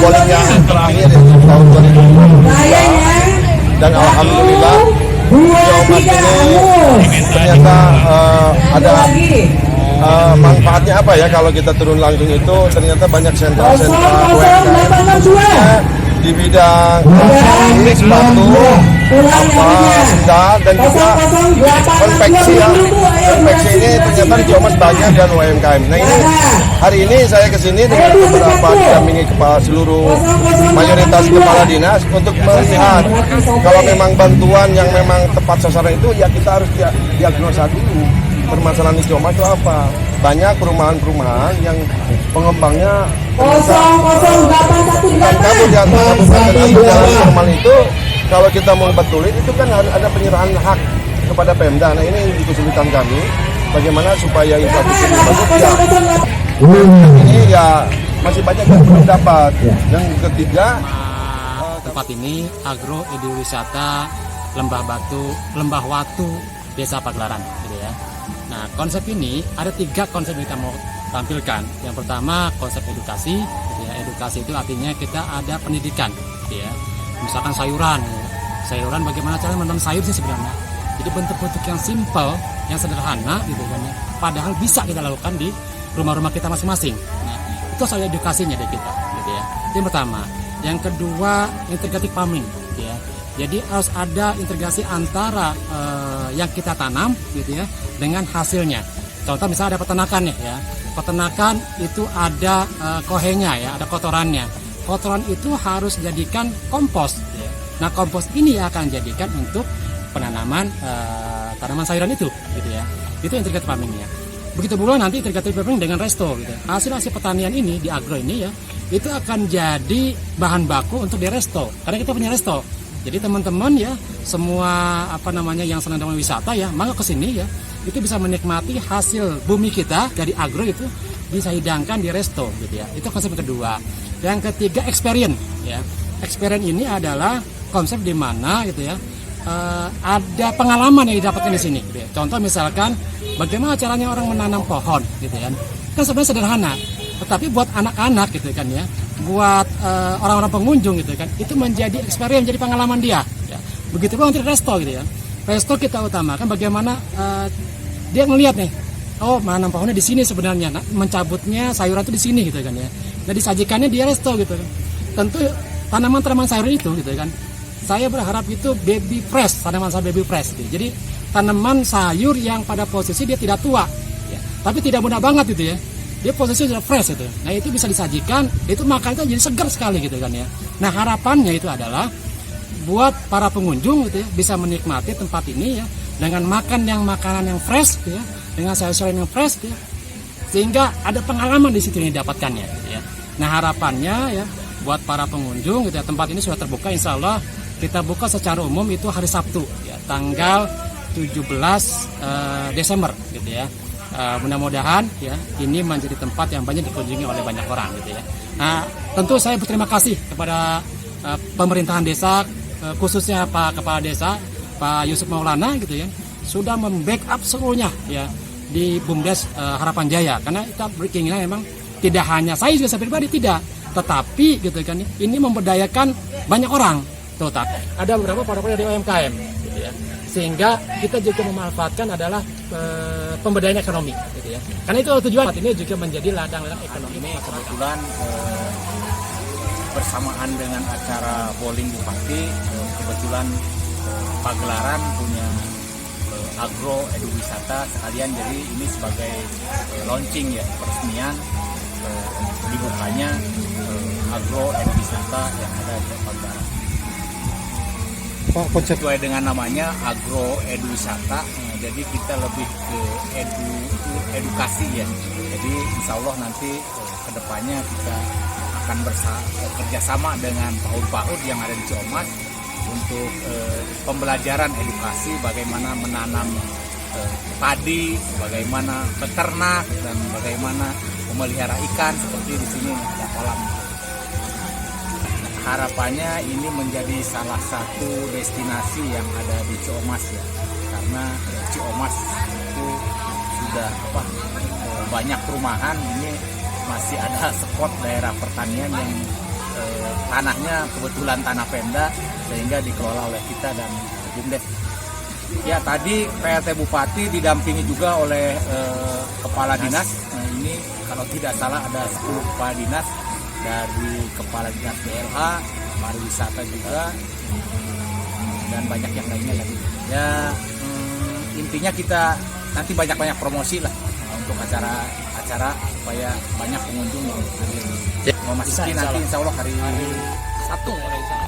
bowling yang terakhir itu tahun 2022 dan alhamdulillah Ciomas ini ternyata ada manfaatnya apa ya kalau kita turun langsung itu ternyata banyak sentra-sentra UMKM di bidang sepatu, sendal dan juga konveksi ya. Konveksi ini ternyata di Ciomas banyak dan UMKM. Nah ini hari ini saya kesini dengan beberapa didampingi kepala seluruh mayoritas kepala dinas untuk melihat kalau memang bantuan yang memang tepat sasaran itu ya kita harus diagnosa dulu permasalahan di Ciomas itu apa. Banyak perumahan-perumahan yang pengembangnya 00818 yang normal itu kalau kita mau betulin itu kan harus ada penyerahan hak kepada Pemda. Nah ini kesulitan kami bagaimana supaya infrastruktur bagus ya. Ini ya masih banyak yang belum dapat. Yang ketiga tempat ini Agro Eduwisata Lembah Watu Desa Pagelaran gitu ya. Nah, konsep ini ada 3 konsep yang kita mau tampilkan. Yang pertama konsep edukasi, gitu ya. Edukasi itu artinya kita ada pendidikan, gitu ya. Misalkan sayuran, ya. Sayuran bagaimana cara menanam sayur sih sebenarnya. Jadi bentuk-bentuk yang simpel, yang sederhana, gitu kan ya. Padahal bisa kita lakukan di rumah-rumah kita masing-masing. Nah, itu soal edukasinya deh kita, gitu ya. Itu yang pertama. Yang kedua integrated farming, gitu ya. Jadi harus ada integrasi antara yang kita tanam gitu ya dengan hasilnya. Contoh misalnya ada peternakan ya. Peternakan itu ada kohenya ya, ada kotorannya. Kotoran itu harus dijadikan kompos. Ya. Nah kompos ini akan jadikan untuk penanaman tanaman sayuran itu gitu ya. Itu integrated farmingnya. Begitu pula nanti integrated farming dengan resto gitu. Hasil pertanian ini di agro ini ya itu akan jadi bahan baku untuk di resto karena kita punya resto. Jadi teman-teman ya semua yang senang dengan wisata ya maka kesini ya itu bisa menikmati hasil bumi kita dari agro itu bisa hidangkan di resto gitu ya. Itu konsep kedua. Yang ketiga experience ya. Experience ini adalah konsep di mana gitu ya ada pengalaman yang didapatkan di sini. Gitu ya. Contoh misalkan bagaimana caranya orang menanam pohon gitu ya. Kan sebenarnya sederhana. Tetapi buat anak-anak gitu kan ya, buat orang-orang pengunjung gitu kan, itu menjadi experience, menjadi pengalaman dia. Ya. Begitu pun untuk resto gitu ya. Resto kita utamakan bagaimana dia ngelihat nih, oh menanam pohonnya di sini sebenarnya, nah, mencabutnya sayuran itu di sini gitu kan ya. Nah disajikannya di resto gitu kan. Tentu tanaman-tanaman sayur itu gitu kan. Saya berharap itu baby fresh, tanaman sayur baby fresh. Gitu. Jadi tanaman sayur yang pada posisi dia tidak tua, ya. Tapi tidak muda banget gitu ya. Dia posisinya sudah fresh itu. Nah itu bisa disajikan, itu makan itu jadi segar sekali gitu kan ya. Nah harapannya itu adalah buat para pengunjung gitu ya bisa menikmati tempat ini ya dengan makanan yang fresh gitu ya, dengan sayur-sayuran yang fresh gitu ya. Sehingga ada pengalaman di situ yang didapatkannya gitu ya. Nah harapannya ya buat para pengunjung gitu ya, tempat ini sudah terbuka insya Allah kita buka secara umum itu hari Sabtu ya, tanggal 17 Desember gitu ya. Mudah-mudahan ya ini menjadi tempat yang banyak dikunjungi oleh banyak orang gitu ya. Nah tentu saya berterima kasih kepada pemerintahan desa khususnya Pak Kepala Desa Pak Yusuf Maulana gitu ya sudah membackup seluruhnya ya di BUMDes Harapan Jaya karena kita berkeinginan memang tidak hanya saya juga pribadi tidak tetapi gitu kan ini memberdayakan banyak orang tuh ada beberapa para-para dari UMKM gitu ya. Sehingga kita juga memanfaatkan adalah pemberdayaan ekonomi gitu ya. Karena itu tujuan ini juga menjadi ladang-ladang ekonomi. Ini kebetulan bersamaan dengan acara bowling Bupati, kebetulan Pagelaran punya agro eduwisata sekalian, jadi ini sebagai launching ya, peresmian dibukanya agro eduwisata yang ada di Pagelaran. Sesuai dengan namanya agro eduwisata, jadi kita lebih ke edukasi ya. Jadi insya Allah nanti kedepannya kita akan bekerjasama dengan PAUD yang ada di Ciomas untuk pembelajaran edukasi bagaimana menanam padi, bagaimana beternak dan bagaimana memelihara ikan seperti di sini ada kolam. Harapannya ini menjadi salah satu destinasi yang ada di Ciomas ya, karena Ciomas itu sudah banyak perumahan, ini masih ada spot daerah pertanian yang tanahnya kebetulan tanah Pemda sehingga dikelola oleh kita dan BUMDes. Ya, tadi PLT Bupati didampingi juga oleh kepala dinas. Nah, ini kalau tidak salah ada 10 kepala dinas, dari kepala dinas BLH, pariwisata juga, dan banyak yang lainnya lagi. Ya, intinya kita nanti banyak-banyak promosi lah untuk acara supaya banyak pengunjung yang hadir. Memasuki nanti insya Allah hari 1 mulai sana.